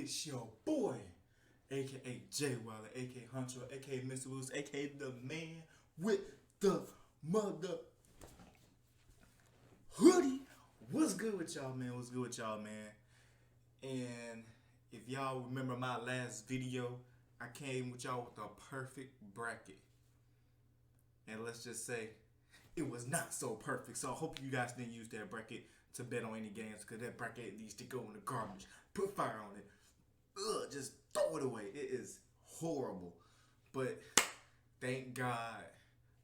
It's your boy, aka Jay Wilder, aka Huncho, aka Mr. Willis, aka the man with the mother hoodie. What's good with y'all, man? What's good with y'all, man? And if y'all remember my last video, I came with y'all with a perfect bracket. And let's just say it was not so perfect. So I hope you guys didn't use that bracket to bet on any games, because that bracket needs to go in the garbage. Put fire on it. Ugh, just throw it away. It is horrible. But thank God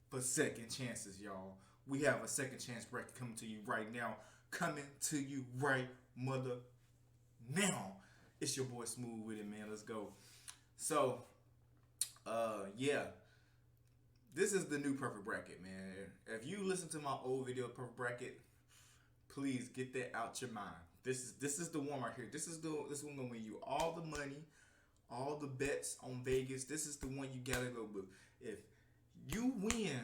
for second chances, y'all. We have a second chance bracket coming to you right now. Coming to you right mother now. It's your boy Smooth with it, man. Let's go. So, yeah. This is the new perfect bracket, man. If you listen to my old video, perfect bracket, please get that out your mind. This is the one right here. This one gonna win you all the money, all the bets on Vegas. This is the one you gotta go with. If you win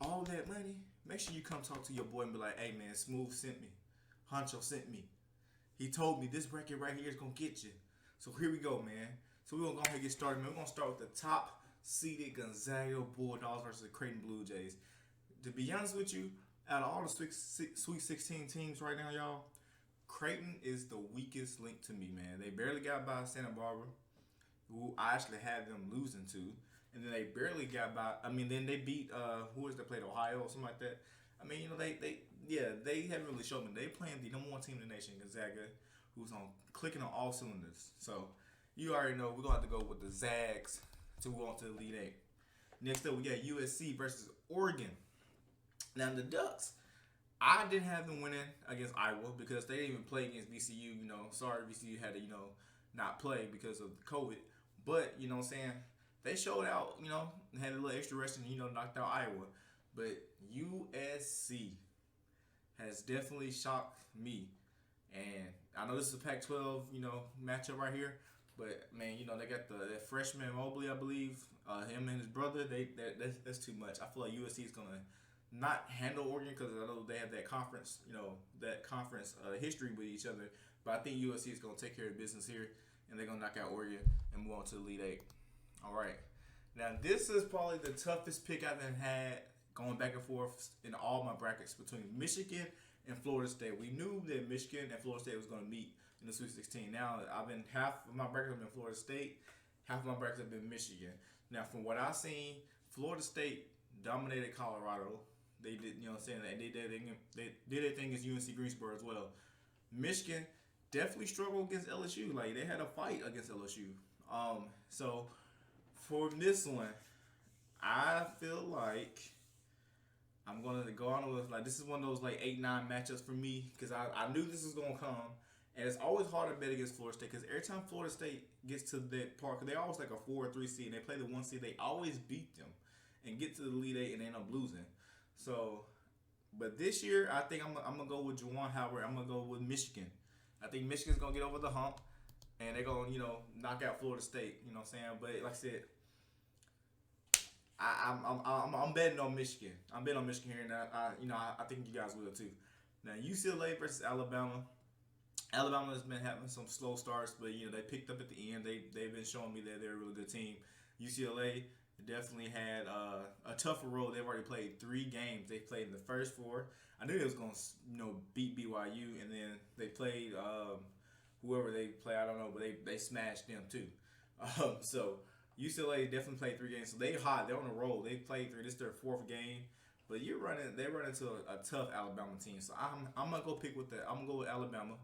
all that money, make sure you come talk to your boy and be like, "Hey man, Smooth sent me, Honcho sent me. He told me this bracket right here is gonna get you." So here we go, man. So we're gonna go ahead and get started, man. We're gonna start with the top seeded Gonzaga Bulldogs versus the Creighton Blue Jays. To be honest with you, out of all the Sweet 16 teams right now, y'all, Creighton is the weakest link to me, man. They barely got by Santa Barbara, who I actually had them losing to. And then they barely got by, then they beat, who was they played, Ohio or something like that. They haven't really shown me. They playing the number one team in the nation, Gonzaga, who's clicking on all cylinders. So you already know we're going to have to go with the Zags to go on to the Elite Eight. Next up, we got USC versus Oregon. Now, the Ducks, I didn't have them winning against Iowa because they didn't even play against VCU. Sorry, VCU had to, not play because of COVID. But, you know what I'm saying, they showed out, had a little extra rest and, knocked out Iowa. But USC has definitely shocked me. And I know this is a Pac-12, matchup right here. But, man, they got that freshman Mobley, I believe. Him and his brother, that's too much. I feel like USC is going to not handle Oregon because I know they have that conference, history with each other. But I think USC is going to take care of business here, and they're going to knock out Oregon and move on to the Elite Eight. All right. Now, this is probably the toughest pick I've ever had going back and forth in all my brackets between Michigan and Florida State. We knew that Michigan and Florida State was going to meet in the Sweet 16. Now, half of my brackets have been Florida State, half of my brackets have been Michigan. Now, from what I've seen, Florida State dominated Colorado. They did, they did their thing against UNC Greensboro as well. Michigan definitely struggled against LSU. Like, they had a fight against LSU. So for this one, I feel like I'm gonna go on with this is one of those 8-9 matchups for me because I knew this was gonna come, and it's always hard to bet against Florida State because every time Florida State gets to that part, because they're always like a 4 or 3 seed, and they play the 1 seed, they always beat them and get to the Elite Eight and they end up losing. So, but this year I think I'm gonna go with Juwan Howard. I'm gonna go with Michigan. I think Michigan's gonna get over the hump, and they're gonna knock out Florida State. You know what I'm saying? But like I said, I'm betting on Michigan. I'm betting on Michigan here, and I think you guys will too. Now UCLA versus Alabama. Alabama has been having some slow starts, but they picked up at the end. They've been showing me that they're a really good team. UCLA definitely had a tougher road. They've already played 3 games. They played in the first 4. I knew they was gonna beat BYU, and then they played whoever they play. I don't know, but they smashed them too. So UCLA definitely played 3 games. So they hot. They're on a roll. They played 3. This is their 4th game. But they run into a tough Alabama team. So I'm gonna go I'm gonna go with Alabama.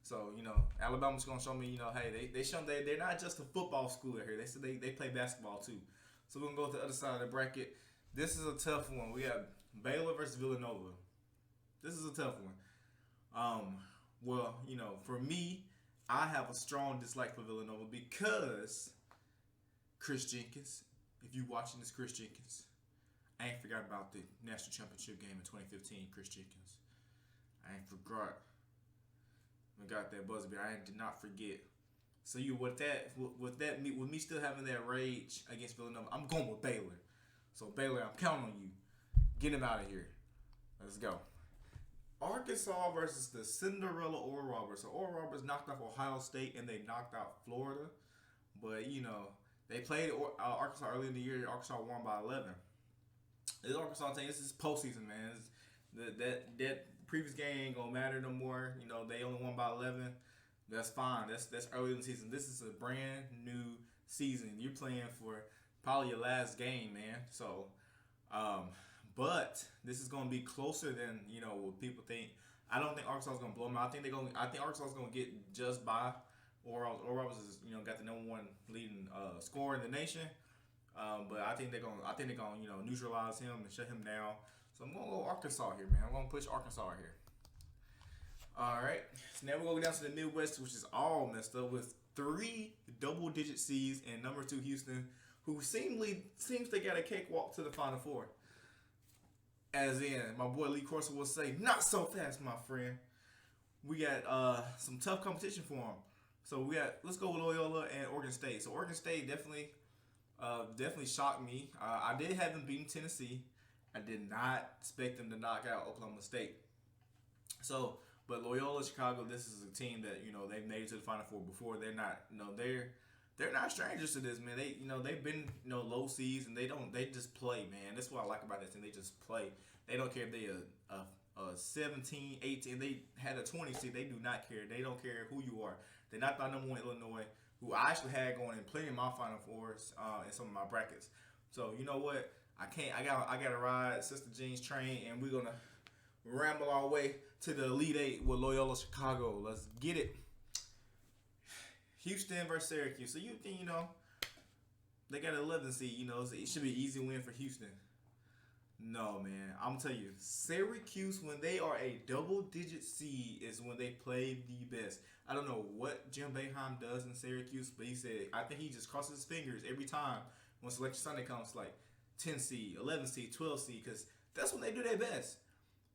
So Alabama's gonna show me hey they show they're not just a football school here. They said they play basketball too. So we're gonna go to the other side of the bracket. This is a tough one. We got Baylor versus Villanova. This is a tough one. Well, for me, I have a strong dislike for Villanova because Chris Jenkins. If you watching this, Chris Jenkins, I ain't forgot about the national championship game in 2015. Chris Jenkins, I ain't forgot. I got that buzzer beater. I did not forget. So with me still having that rage against Villanova, I'm going with Baylor. So Baylor, I'm counting on you. Get him out of here. Let's go. Arkansas versus the Cinderella Oral Roberts. So Oral Roberts knocked off Ohio State and they knocked out Florida. But, they played Arkansas early in the year. Arkansas won by 11. This Arkansas team, this is postseason, man. That previous game ain't gonna matter no more. They only won by 11. That's fine. That's early in the season. This is a brand new season. You're playing for probably your last game, man. So, but this is gonna be closer than what people think. I don't think Arkansas is gonna blow them out. I think Arkansas is gonna get just by. Oral Roberts is got the number one leading scorer in the nation. But I think they're gonna neutralize him and shut him down. So I'm gonna go Arkansas here, man. I'm gonna push Arkansas here. All right. So now we're gonna go down to the Midwest, which is all messed up with 3 double-digit seeds and number 2 Houston, who seems they got a cakewalk to the Final Four. As in, my boy Lee Corso will say, "Not so fast, my friend." We got some tough competition for them. So let's go with Loyola and Oregon State. So Oregon State definitely shocked me. I did have them beating Tennessee. I did not expect them to knock out Oklahoma State. So, but Loyola Chicago, this is a team that they've made it to the Final Four before. They're not they're not strangers to this, man. They've been low seeds and they just play, man. That's what I like about that team. They just play. They don't care if they a 17, 18. They had a 20 seed. They do not care. They don't care who you are. They knocked out number 1 Illinois, who I actually had going and playing my Final Fours in some of my brackets. So you know what? I gotta ride Sister Jean's train, and we're gonna ramble our way to the Elite 8 with Loyola Chicago. Let's get it. Houston versus Syracuse. So you think they got an 11 seed. It should be an easy win for Houston. No, man. I'm telling you, Syracuse, when they are a double-digit seed, is when they play the best. I don't know what Jim Boeheim does in Syracuse, but he said, I think he just crosses his fingers every time when Selection Sunday comes, like 10 seed, 11 seed, 12 seed, because that's when they do their best.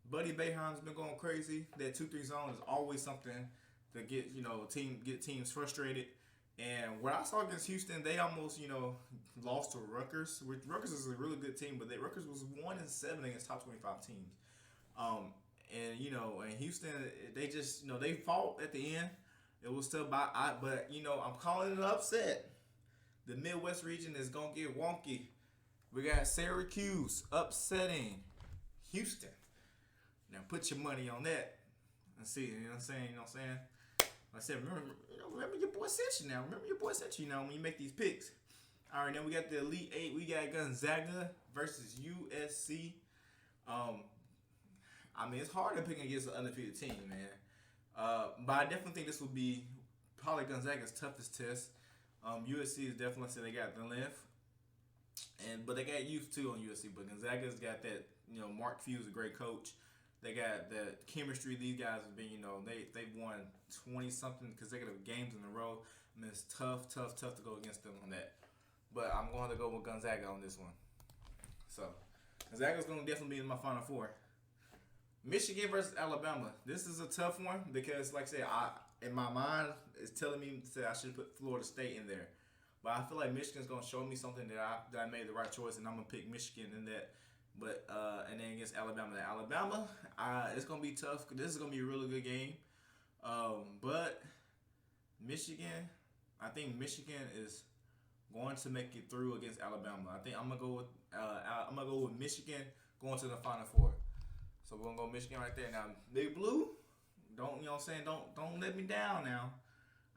Buddy Boeheim's been going crazy. That 2-3 zone is always something to get teams frustrated. And what I saw against Houston, they almost lost to Rutgers. Rutgers is a really good team, but Rutgers was 1-7 against top 25 teams. And Houston, they just they fought at the end. It was tough, but I'm calling it an upset. The Midwest region is gonna get wonky. We got Syracuse upsetting Houston. Now put your money on that and see. You know what I'm saying? I said, remember your boy sent you now. Remember your boy sent you now when you make these picks. All right, then we got the Elite 8. We got Gonzaga versus USC. It's hard to pick against an undefeated team, man. But I definitely think this will be probably Gonzaga's toughest test. USC is definitely they got the length, but they got youth too on USC. But Gonzaga's got that. Mark Few's a great coach. They got that chemistry. These guys have been, they've won 20 something consecutive games in a row. It's tough to go against them on that. But I'm going to go with Gonzaga on this one. So Gonzaga's going to definitely be in my Final Four. Michigan versus Alabama. This is a tough one because, like I said, in my mind, it's telling me that I should put Florida State in there. But I feel like Michigan's going to show me something that I made the right choice, and I'm going to pick Michigan in that. But and then against Alabama. It's going to be tough. This is going to be a really good game. But Michigan, I think Michigan is going to make it through against Alabama. I think I'm gonna go with Michigan going to the Final Four. So we're gonna go Michigan right there. Now, Big Blue, don't let me down now.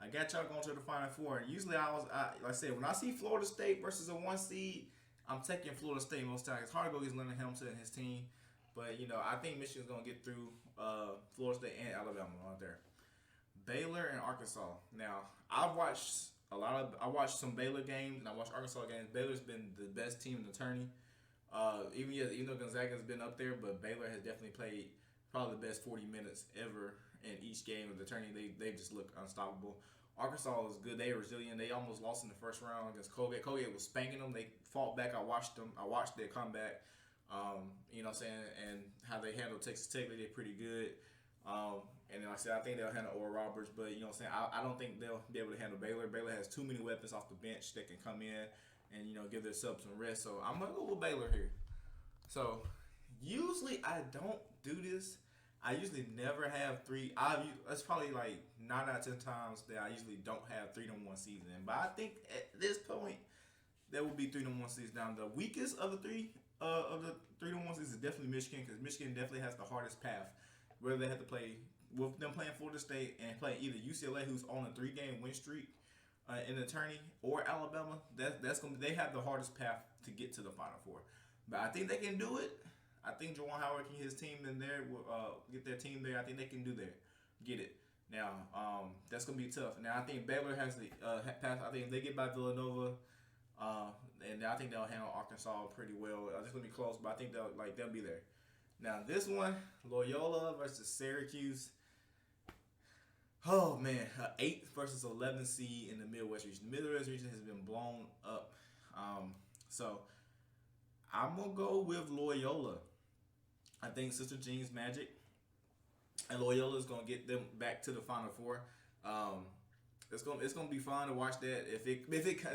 I got y'all going to the Final Four. Usually like I said, when I see Florida State versus a 1 seed, I'm taking Florida State most times. It's hard to go against Leonard Hamilton and his team. But I think Michigan's gonna get through Florida State and Alabama right there. Baylor and Arkansas. Now, I watched some Baylor games and I watched Arkansas games. Baylor's been the best team in the tourney. Even though Gonzaga's been up there, but Baylor has definitely played probably the best 40 minutes ever in each game of the tourney. They just look unstoppable. Arkansas is good. They are resilient. They almost lost in the first round against Colgate. Colgate was spanking them. They fought back. I watched them. I watched their comeback. You know what I'm saying? And how they handled Texas Tech, they did pretty good. And like I said, I think they'll handle Oral Roberts, but you know what I'm saying? I don't think they'll be able to handle Baylor. Baylor has too many weapons off the bench that can come in and, give their subs some rest. So I'm going to go with Baylor here. So usually I don't do this. I usually never have three. That's probably like 9 out of 10 times that I usually don't have three number one seeds in. But I think at this point there will be three number one seeds down. The weakest of the three number one seeds is definitely Michigan because Michigan definitely has the hardest path. Whether they have to play with them playing Florida State and playing either UCLA, who's on a 3 game win streak in the tourney, or Alabama, that's gonna they have the hardest path to get to the Final Four. But I think they can do it. I think Jawan Howard can get his team in there, get their team there. I think they can do that, get it. Now, that's gonna be tough. Now, I think Baylor has the path. I think if they get by Villanova, and I think they'll handle Arkansas pretty well. It's gonna be close, but I think they'll be there. Now, this one, Loyola versus Syracuse. Oh man, 8 versus 11 seed in the Midwest region. The Midwest region has been blown up. So I'm gonna go with Loyola. I think Sister Jean's Magic and Loyola is gonna get them back to the Final Four. It's gonna be fun to watch that. If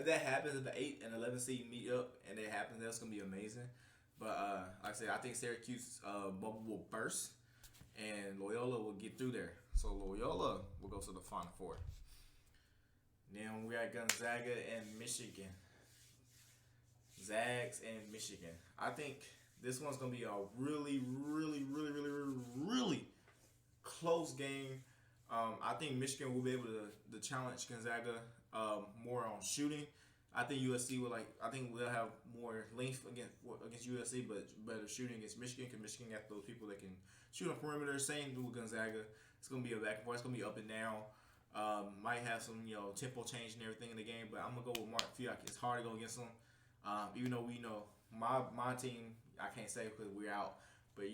that happens, if the 8 and 11 seed meet up and it happens, that's gonna be amazing. But like I said, I think Syracuse bubble will burst and Loyola will get through there. So Loyola will go to the Final Four. Then we got Gonzaga and Michigan. Zags and Michigan. I think this one's gonna be a really, really, really, really, really, really close game. I think Michigan will be able to challenge Gonzaga more on shooting. I think USC will I think we'll have more length against USC, but better shooting against Michigan because Michigan got those people that can shoot on perimeter. Same with Gonzaga. It's gonna be a back and forth. It's gonna be up and down. Might have some tempo change and everything in the game, but I'm gonna go with Mark Few. It's hard to go against them. Even though we know my team, I can't say because we're out, but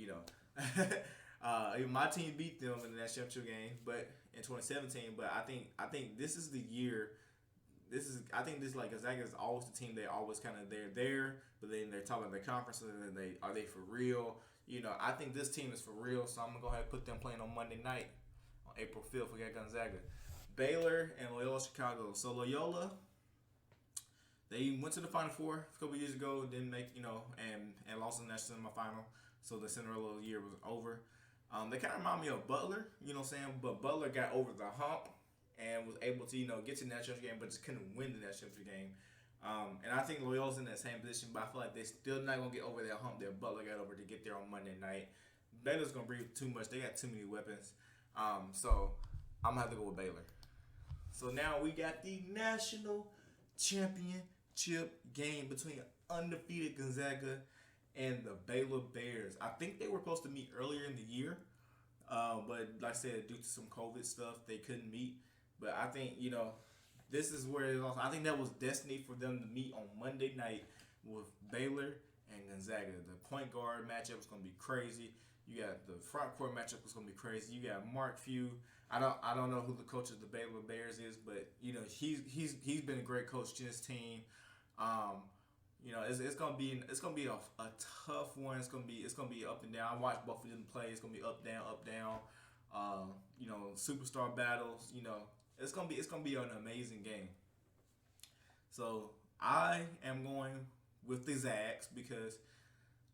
my team beat them in the national championship game, but in 2017. But I think this is the year. I think this like Gonzaga is always the team. They always kind of they're there, but then they're talking about their conference and then are they for real? I think this team is for real, so I'm gonna go ahead and put them playing on Monday night on April 5th. We got Gonzaga, Baylor, and Loyola Chicago. So Loyola, they went to the Final Four a couple years ago, didn't make and lost in the national semifinal. So the Cinderella year was over. They kind of remind me of Butler, you know what I'm saying? But Butler got over the hump and was able to, get to the national game, but just couldn't win the national game. And I think Loyola's in that same position, but I feel like they're still not going to get over that hump that Butler got over to get there on Monday night. Baylor's going to breathe too much. They got too many weapons. So I'm going to have to go with Baylor. So now we got the national championship game between undefeated Gonzaga and the Baylor Bears. I think they were supposed to meet earlier in the year, but like I said, due to some COVID stuff, they couldn't meet. But I think, this is where it was. I think that was destiny for them to meet on Monday night with Baylor and Gonzaga. The point guard matchup is going to be crazy. You got the front court matchup is going to be crazy. You got Mark Few. I don't know who the coach of the Baylor Bears is, but he's been a great coach to his team. It's gonna be a tough one. It's gonna be up and down. I watched both of them play. It's gonna be up down. Superstar battles. It's gonna be an amazing game. So I am going with the Zags because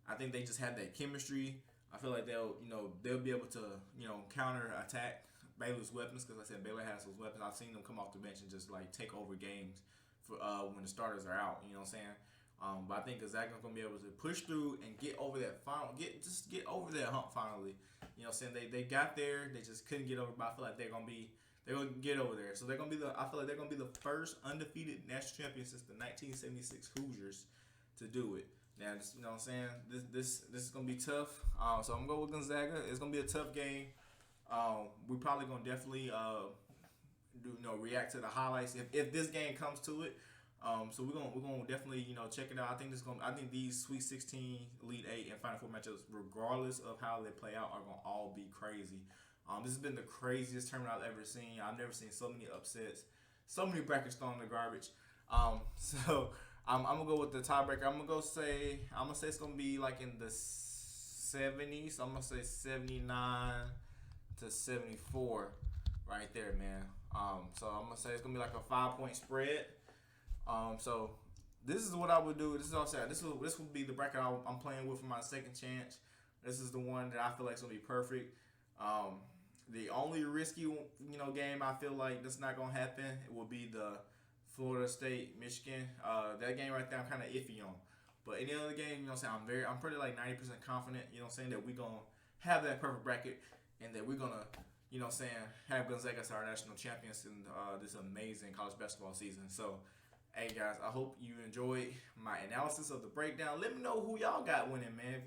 I think they just have that chemistry. I feel like they'll be able to counter attack Baylor's weapons because like I said Baylor has those weapons. I've seen them come off the bench and just like take over games for when the starters are out. You know what I'm saying? But I think Gonzaga's gonna be able to push through and get over that get over that hump finally. You know what I'm saying? They got there, they just couldn't get over, but I feel like they're gonna get over there. So I feel like they're gonna be the first undefeated national champion since the 1976 Hoosiers to do it. Now, you know what I'm saying? This is gonna be tough. So I'm gonna go with Gonzaga. It's gonna be a tough game. We probably gonna definitely react to the highlights if this game comes to it. So we're gonna definitely check it out. I think these Sweet 16, Elite 8, and Final Four matchups, regardless of how they play out, are gonna all be crazy. This has been the craziest tournament I've ever seen. I've never seen so many upsets, so many brackets thrown in the garbage. So I'm gonna go with the tiebreaker. I'm gonna say it's gonna be like in the 70s. I'm gonna say 79 to 74, right there, man. So I'm gonna say it's gonna be like a 5-point spread. So this is what I would do. This is all I'm saying. This will be the bracket I'm playing with for my second chance. This is the one that I feel like is gonna be perfect. The only risky, game I feel like that's not gonna happen, it will be the Florida State Michigan. That game right there, I'm kind of iffy on. But any other game, I'm pretty like 90% confident. That we gonna have that perfect bracket, and that we're gonna, have Gonzaga as our national champions in this amazing college basketball season. So, hey guys, I hope you enjoyed my analysis of the breakdown. Let me know who y'all got winning, man.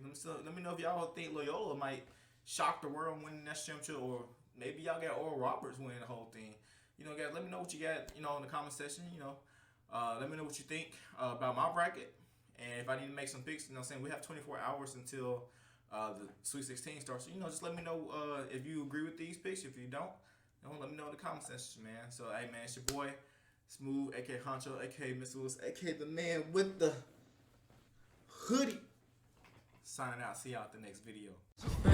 Let me know if y'all think Loyola might shock the world winning that championship, or maybe y'all got Oral Roberts winning the whole thing. Guys, let me know what you got, in the comment section. Let me know what you think about my bracket. And if I need to make some picks, we have 24 hours until the Sweet 16 starts. So, just let me know if you agree with these picks. If you don't, let me know in the comment section, man. So, hey, man, it's your boy, Smooth, a.k.a. Honcho, a.k.a. Mr. Lewis, a.k.a. the man with the hoodie. Signing out. See y'all at the next video.